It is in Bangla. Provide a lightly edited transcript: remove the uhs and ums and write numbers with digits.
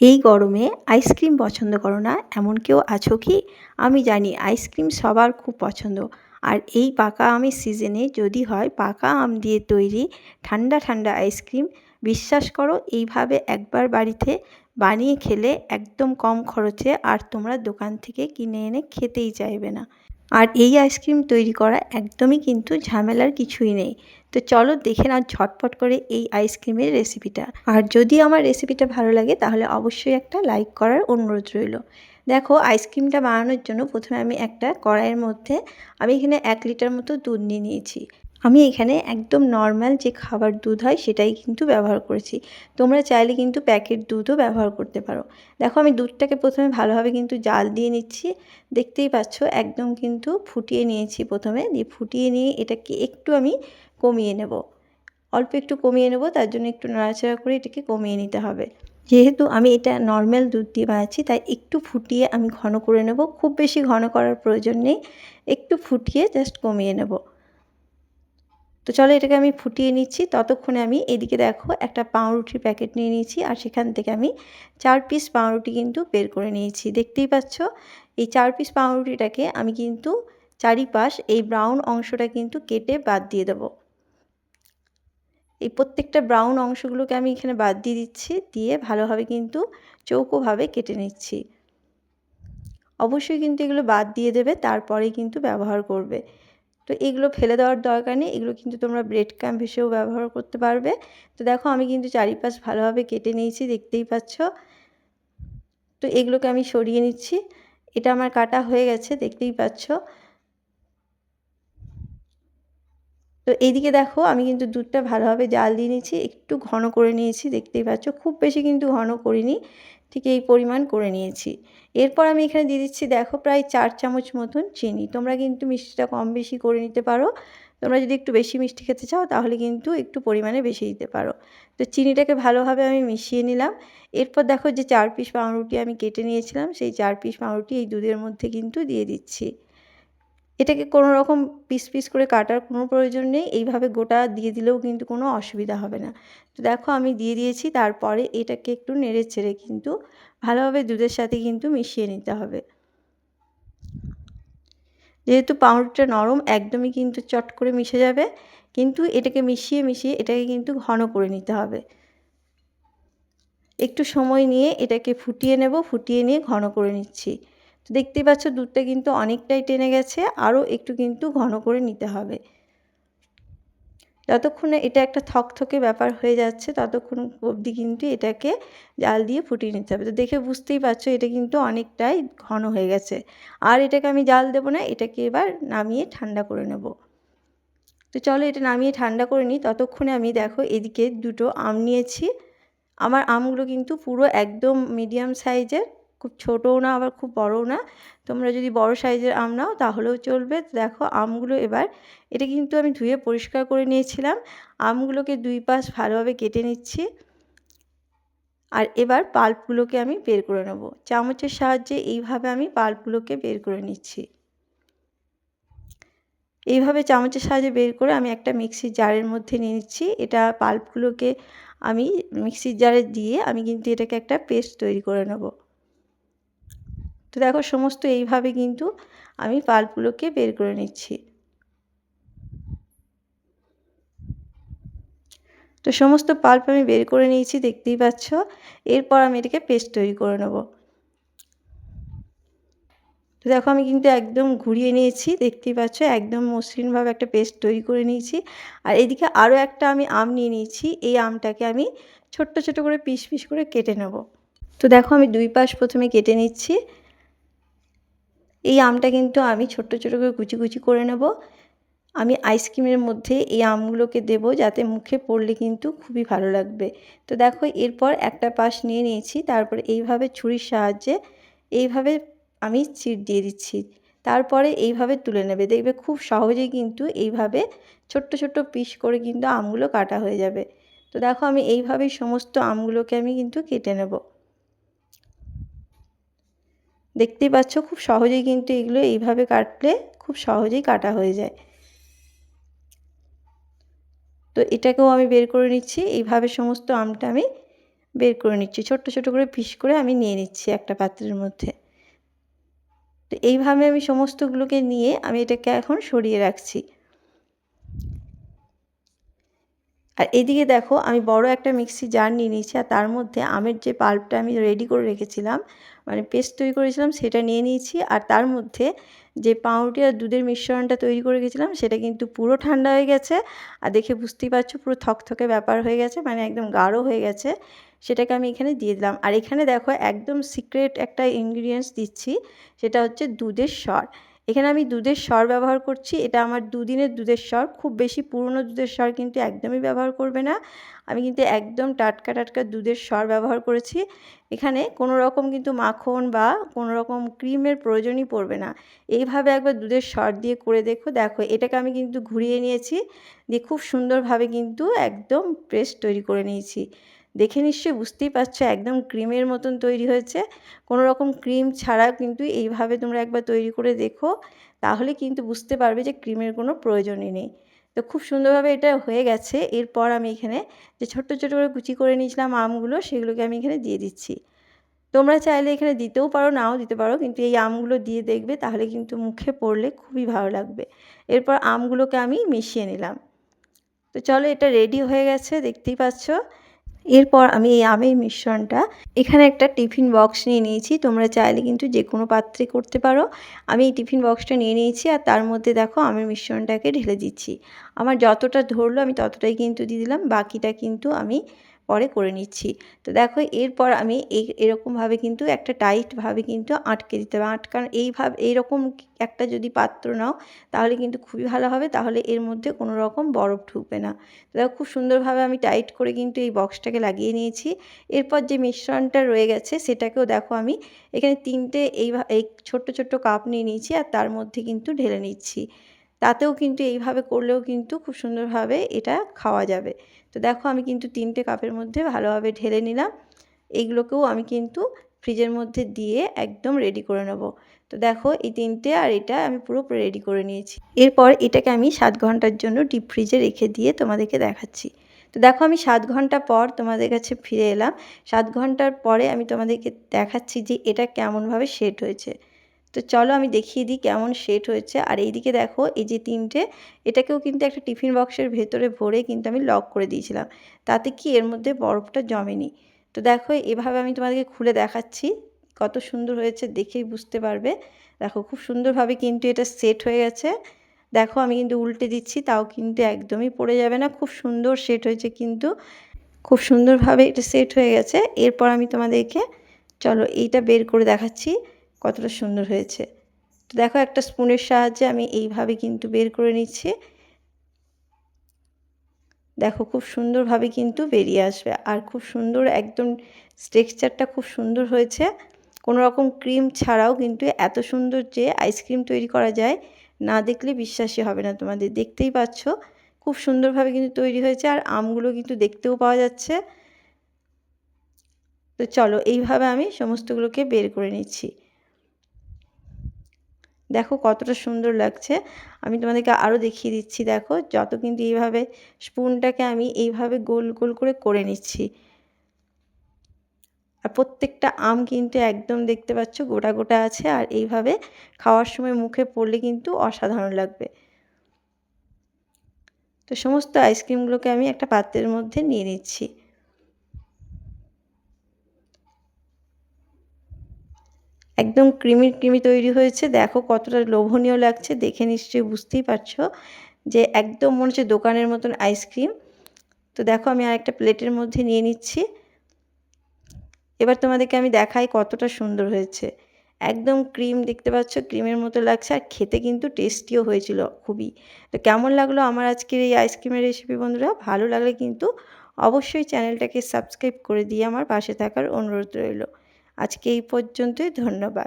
এই গরমে আইসক্রিম পছন্দ করো না এমন কেউ আছো কি? আমি জানি আইসক্রিম সবার খুব পছন্দ। আর এই পাকা আমের সিজনে যদি হয় পাকা আম দিয়ে তৈরি ঠান্ডা ঠান্ডা আইসক্রিম, বিশ্বাস করো এইভাবে একবার বাড়িতে বানিয়ে খেলে একদম কম খরচে আর তোমরা দোকান থেকে কিনে এনে খেতেই চাইবে না। আর এই আইসক্রিম তৈরি করা একদমই কিন্তু ঝামেলার কিছুই নেই। তো চলো দেখে নাও ঝটপট করে এই আইসক্রিমের রেসিপিটা। আর যদি আমার রেসিপিটা ভালো লাগে তাহলে অবশ্যই একটা লাইক করার অনুরোধ রইল। দেখো, আইসক্রিমটা বানানোর জন্য প্রথমে আমি একটা কড়াইয়ের মধ্যে আমি এখানে 1 লিটার মতো দুধ নিয়ে নিয়েছি। আমি এখানে একদম নর্মাল যে খাবার দুধ হয় সেটাই কিন্তু ব্যবহার করেছি। তোমরা চাইলে কিন্তু প্যাকেট দুধও ব্যবহার করতে পারো। দেখো, আমি দুধটাকে প্রথমে ভালোভাবে কিন্তু জাল দিয়ে নিচ্ছি। দেখতেই পাচ্ছ একদম কিন্তু ফুটিয়ে নিয়েছি প্রথমে, দিয়ে ফুটিয়ে নিয়ে এটাকে একটু আমি কমিয়ে নেব। অল্প একটু কমিয়ে নেব, তার জন্য একটু নাড়াচাড়া করে এটাকে কমিয়ে নিতে হবে। যেহেতু আমি এটা নর্মাল দুধ দিয়ে বানাচ্ছি তাই একটু ফুটিয়ে আমি ঘন করে নেব। খুব বেশি ঘন করার প্রয়োজন নেই, একটু ফুটিয়ে জাস্ট কমিয়ে নেব। তো চলো এটাকে আমি ফুটিয়ে নিচ্ছি। ততক্ষণে আমি এদিকে দেখো একটা পাউরুটির প্যাকেট নিয়ে নিয়েছি আর সেখান থেকে আমি 4 পিস পাউরুটি কিন্তু বের করে নিয়েছি। দেখতেই পাচ্ছ এই 4 পিস পাউরুটিটাকে আমি কিন্তু চারিপাশ এই ব্রাউন অংশটা কিন্তু কেটে বাদ দিয়ে দেবো। এই প্রত্যেকটা ব্রাউন অংশগুলোকে আমি এখানে বাদ দিয়ে দিচ্ছি, দিয়ে ভালোভাবে কিন্তু চৌকোভাবে কেটে নিচ্ছি। অবশ্যই কিন্তু এগুলো বাদ দিয়ে দেবে, তারপরেই কিন্তু ব্যবহার করবে। তো এগুলো ফেলে দেওয়ার দরকার নেই, এগুলো কিন্তু তোমরা ব্রেড ক্রাম্ব হিসেবেও ব্যবহার করতে পারবে। তো দেখো আমি কিন্তু চারিপাশ ভালোভাবে কেটে নিয়েছি, দেখতেই পাচ্ছ। তো এগুলোকে আমি সরিয়ে নিচ্ছি। এটা আমার কাটা হয়ে গেছে, দেখতেই পাচ্ছ। তো এইদিকে দেখো আমি কিন্তু দুধটা ভালোভাবে জাল দিয়ে নিয়েছি, একটু ঘন করে নিয়েছি, দেখতেই পাচ্ছ। খুব বেশি কিন্তু ঘন করিনি, ঠিক এই পরিমাণ করে নিয়েছি। এরপর আমি এখানে দিয়ে দিচ্ছি দেখো প্রায় 4 চামচ মতন চিনি। তোমরা কিন্তু মিষ্টিটা কম বেশি করে নিতে পারো। তোমরা যদি একটু বেশি মিষ্টি খেতে চাও তাহলে কিন্তু একটু পরিমাণে বেশি দিতে পারো। তো চিনিটাকে ভালোভাবে আমি মিশিয়ে নিলাম। এরপর দেখো যে 4 পিস পাউরুটি আমি কেটে নিয়েছিলাম সেই 4 পিস পাউরুটি এই দুধের মধ্যে কিন্তু দিয়ে দিচ্ছি। এটাকে কোনো রকম পিস পিস করে কাটার কোনো প্রয়োজন নেই, এইভাবে গোটা দিয়ে দিলেও কিন্তু কোনো অসুবিধা হবে না। তো দেখো আমি দিয়ে দিয়েছি, তারপরে এটাকে একটু নেড়ে চেড়ে কিন্তু ভালোভাবে দুধের সাথে কিন্তু মিশিয়ে নিতে হবে। যেহেতু পাউরুটিটা নরম একদমই কিন্তু চট করে মিশে যাবে, কিন্তু এটাকে মিশিয়ে মিশিয়ে এটাকে কিন্তু ঘন করে নিতে হবে। একটু সময় নিয়ে এটাকে ফুটিয়ে নেব, ফুটিয়ে নিয়ে ঘন করে নিচ্ছি। তো দেখতেই পাচ্ছ দুধটা কিন্তু অনেকটাই টেনে গেছে, আরও একটু কিন্তু ঘন করে নিতে হবে। যতক্ষণে এটা একটা থকথকে ব্যাপার হয়ে যাচ্ছে ততক্ষণ অবধি কিন্তু এটাকে জাল দিয়ে ফুটিয়ে নিতে হবে। তো দেখে বুঝতেই পারছো এটা কিন্তু অনেকটাই ঘন হয়ে গেছে। আর এটাকে আমি জাল দেবো না, এটাকে এবার নামিয়ে ঠান্ডা করে নেব। তো চলো এটা নামিয়ে ঠান্ডা করে নিই। ততক্ষণে আমি দেখো এদিকে দুটো আম নিয়েছি। আমার আমগুলো কিন্তু পুরো একদম মিডিয়াম সাইজের, খুব ছোটও না আবার খুব বড়ও না। তোমরা যদি বড় সাইজের আম নাও তাহলেও চলবে। দেখো আমগুলো এবার এটা কিন্তু আমি ধুয়ে পরিষ্কার করে নিয়েছিলাম। আমগুলোকে দুই পাশ ভালোভাবে কেটে নিচ্ছি। আর এবার পাল্পগুলোকে আমি বের করে নেব। চামচের সাহায্যে এইভাবে আমি পাল্পগুলোকে বের করে নিচ্ছি। এইভাবে চামচের সাহায্যে বের করে আমি একটা মিক্সির জারের মধ্যে নিয়ে নিচ্ছি। এটা পাল্পগুলোকে আমি মিক্সির জারে দিয়ে আমি কিন্তু এটাকে একটা পেস্ট তৈরি করে নেব। তো দেখো সমস্ত এইভাবে কিন্তু আমি পাল্পগুলোকে বের করে নিচ্ছি। তো সমস্ত পাল্প আমি বের করে নিয়েছি, দেখতেই পাচ্ছ। এরপর আমি এটাকে পেস্ট তৈরি করে নেব। তো দেখো আমি কিন্তু একদম ঘুরিয়ে নিয়েছি, দেখতেই পাচ্ছ একদম মসৃণভাবে একটা পেস্ট তৈরি করে নিয়েছি। আর এদিকে আরও একটা আমি আম নিয়ে নিয়েছি, এই আমটাকে আমি ছোট্ট ছোট করে পিস পিস করে কেটে নেব। তো দেখো আমি দুই পাশ প্রথমে কেটে নিচ্ছি। এই আমটা কিন্তু আমি ছোট্ট ছোট করে কুচি কুচি করে নেব। আমি আইসক্রিমের মধ্যে এই আমগুলোকে দেব, যাতে মুখে পড়লে কিন্তু খুবই ভালো লাগবে। তো দেখো এরপর একটা পাশ নিয়ে নিয়েছি, তারপরে এইভাবে ছুরির সাহায্যে এইভাবে আমি চিড় দিয়ে দিচ্ছি। তারপরে এইভাবে তুলে নেবে, দেখবে খুব সহজেই কিন্তু এইভাবে ছোট্ট ছোট্ট পিস করে কিন্তু আমগুলো কাটা হয়ে যাবে। তো দেখো আমি এইভাবেই সমস্ত আমগুলোকে আমি কিন্তু কেটে নেব। দেখতেই পাচ্ছ খুব সহজেই কিন্তু এগুলো এইভাবে কাটলে খুব সহজেই কাটা হয়ে যায়। তো এটাকেও আমি বের করে নিচ্ছি। এইভাবে সমস্ত আমটা আমি বের করে নিচ্ছি। ছোট্ট ছোট করে পিস করে আমি নিয়ে নিচ্ছি একটা পাত্রের মধ্যে। তো এইভাবে আমি সমস্তগুলোকে নিয়ে আমি এটাকে এখন সরিয়ে রাখছি। আর এদিকে দেখো আমি বড় একটা মিক্সি জার নিয়ে নিয়েছি, আর তার মধ্যে আমের যে পাল্পটা আমি রেডি করে রেখেছিলাম, মানে পেস্ট তৈরি করেছিলাম, সেটা নিয়ে নিয়েছি। আর তার মধ্যে যে পাউরুটি আর দুধের মিশ্রণটা তৈরি করে রেখেছিলাম সেটা কিন্তু পুরো ঠান্ডা হয়ে গেছে, আর দেখে বুঝতেই পারছো পুরো থকথকে ব্যাপার হয়ে গেছে, মানে একদম গাঢ় হয়ে গেছে। সেটাকে আমি এখানে দিয়ে দিলাম। আর এখানে দেখো একদম সিক্রেট একটা ইনগ্রিডিয়েন্টস দিচ্ছি, সেটা হচ্ছে দুধের সর। এখানে আমি দুধের সর ব্যবহার করছি। এটা আমার দুদিনের দুধের সর, খুব বেশি পুরনো দুধের সর কিন্তু একদমই ব্যবহার করবে না। আমি কিন্তু একদম টাটকা টাটকা দুধের সর ব্যবহার করেছি। এখানে কোনো রকম কিন্তু মাখন বা কোনো রকম ক্রিমের প্রয়োজনই পড়বে না। এইভাবে একবার দুধের সর দিয়ে করে দেখো। দেখো এটাকে আমি কিন্তু ঘুরিয়ে নিয়েছি, দিয়ে খুব সুন্দরভাবে কিন্তু একদম পেস্ট তৈরি করে নিয়েছি। দেখে নিশ্চয়ই বুঝতেই পারছো একদম ক্রিমের মতন তৈরি হয়েছে। কোনো রকম ক্রিম ছাড়া কিন্তু এইভাবে তোমরা একবার তৈরি করে দেখো, তাহলে কিন্তু বুঝতে পারবে যে ক্রিমের কোনো প্রয়োজনই নেই। তো খুব সুন্দরভাবে এটা হয়ে গেছে। এরপর আমি এখানে যে ছোট্ট ছোটো করে কুচি করে নিয়েছিলাম আমগুলো, সেগুলোকে আমি এখানে দিয়ে দিচ্ছি। তোমরা চাইলে এখানে দিতেও পারো, নাও দিতে পারো, কিন্তু এই আমগুলো দিয়ে দেখবে, তাহলে কিন্তু মুখে পড়লে খুবই ভালো লাগবে। এরপর আমগুলোকে আমি মিশিয়ে নিলাম। তো চলো, এটা রেডি হয়ে গেছে, দেখতেই পাচ্ছ। এরপর আমি এই আমের মিশ্রণটা এখানে একটা টিফিন বক্স নিয়ে নিয়েছি। তোমরা চাইলে কিন্তু যে কোনো পাত্রে করতে পারো। আমি এই টিফিন বক্সটা নিয়ে নিয়েছি, আর তার মধ্যে দেখো আমের মিশ্রণটাকে ঢেলে দিচ্ছি। আমার যতটা ধরলো আমি ততটাই কিন্তু দিয়ে দিলাম, বাকিটা কিন্তু আমি পরে করে নিচ্ছি। তো দেখো এরপর আমি এরকমভাবে কিন্তু একটা টাইটভাবে কিন্তু আটকে দিতে হবে। এইভাবে এইরকম একটা যদি পাত্র নাও, তাহলে কিন্তু খুবই ভালো হবে, তাহলে এর মধ্যে কোনো রকম বরফ ঢুকবে না। তো দেখো খুব সুন্দরভাবে আমি টাইট করে কিন্তু এই বক্সটাকে লাগিয়ে নিয়েছি। এরপর যে মিশ্রণটা রয়ে গেছে সেটাকেও দেখো আমি এখানে 3টে এই ছোট্ট ছোট্ট কাপ নিয়ে নিয়েছি, আর তার মধ্যে কিন্তু ঢেলে নিচ্ছি। তাতেও কিন্তু এইভাবে করলেও কিন্তু খুব সুন্দরভাবে এটা খাওয়া যাবে। তো দেখো আমি কিন্তু 3টে কাপের মধ্যে ভালোভাবে ঢেলে নিলাম। এইগুলোকেও আমি কিন্তু ফ্রিজের মধ্যে দিয়ে একদম রেডি করে নেব। তো দেখো এই 3টে আর এটা আমি পুরো রেডি করে নিয়েছি। এরপর এটাকে আমি 7 ঘন্টার জন্য ডিপ ফ্রিজে রেখে দিয়ে তোমাদেরকে দেখাচ্ছি। তো দেখো আমি 7 ঘন্টা পর তোমাদের কাছে ফিরে এলাম। 7 ঘন্টার পরে আমি তোমাদেরকে দেখাচ্ছি যে এটা কেমনভাবে সেট হয়েছে। তো চলো আমি দেখিয়ে দিই কেমন সেট হয়েছে। আর এইদিকে দেখো এই যে 3টে, এটাকেও কিন্তু একটা টিফিন বক্সের ভেতরে ভরে কিন্তু আমি লক করে দিয়েছিলাম, তাতে কি এর মধ্যে বরফটা জমেনি। তো দেখো এভাবে আমি তোমাদেরকে খুলে দেখাচ্ছি, কত সুন্দর হয়েছে দেখেই বুঝতে পারবে। দেখো খুব সুন্দরভাবে কিন্তু এটা সেট হয়ে গেছে। দেখো আমি কিন্তু উল্টে দিচ্ছি, তাও কিন্তু একদমই পড়ে যাবে না, খুব সুন্দর সেট হয়েছে, কিন্তু খুব সুন্দরভাবে এটা সেট হয়ে গেছে। এরপর আমি তোমাদেরকে চলো এইটা বের করে দেখাচ্ছি কতটা সুন্দর হয়েছে। তো দেখো একটা স্পুনের সাহায্যে আমি এইভাবে কিন্তু বের করে নিচ্ছি। দেখো খুব সুন্দরভাবে কিন্তু বেরিয়ে আসবে, আর খুব সুন্দর একদম টেক্সচারটা খুব সুন্দর হয়েছে। কোনো রকম ক্রিম ছাড়াও কিন্তু এত সুন্দর যে আইসক্রিম তৈরি করা যায়, না দেখলে বিশ্বাসই হবে না তোমাদের। দেখতেই পাচ্ছ খুব সুন্দরভাবে কিন্তু তৈরি হয়েছে, আর আমগুলো কিন্তু দেখতেও পাওয়া যাচ্ছে। তো চলো এইভাবে আমি সমস্তগুলোকে বের করে নিচ্ছি। দেখো কতটা সুন্দর লাগছে। আমি তোমাদেরকে আরও দেখিয়ে দিচ্ছি। দেখো যত কিন্তু এইভাবে স্পুনটাকে আমি এইভাবে গোল গোল করে করে নিচ্ছি, আর প্রত্যেকটা আম কিন্তু একদম দেখতে পাচ্ছ গোটা গোটা আছে, আর এইভাবে খাওয়ার সময় মুখে পড়লে কিন্তু অসাধারণ লাগবে। তো সমস্ত আইসক্রিমগুলোকে আমি একটা পাত্রের মধ্যে নিয়ে নিচ্ছি। একদম ক্রিমি ক্রিমি তৈরি হয়েছে। দেখো কতটা লোভনীয় লাগছে, দেখে নিশ্চয়ই বুঝতেই পারছো যে একদম মনে হচ্ছে দোকানের মতন আইসক্রিম। তো দেখো আমি আরেকটা প্লেটের মধ্যে নিয়ে নিচ্ছি। এবার তোমাদেরকে আমি দেখাই কতটা সুন্দর হয়েছে। একদম ক্রিম দেখতে পাচ্ছ, ক্রিমের মতো লাগছে, আর খেতে কিন্তু টেস্টিও হয়েছিল খুবই। তো কেমন লাগলো আমার আজকের এই আইসক্রিমের রেসিপি বন্ধুরা? ভালো লাগলে কিন্তু অবশ্যই চ্যানেলটাকে সাবস্ক্রাইব করে দিয়ে আমার পাশে থাকার অনুরোধ রইল। আজকে এই পর্যন্তই, ধন্যবাদ।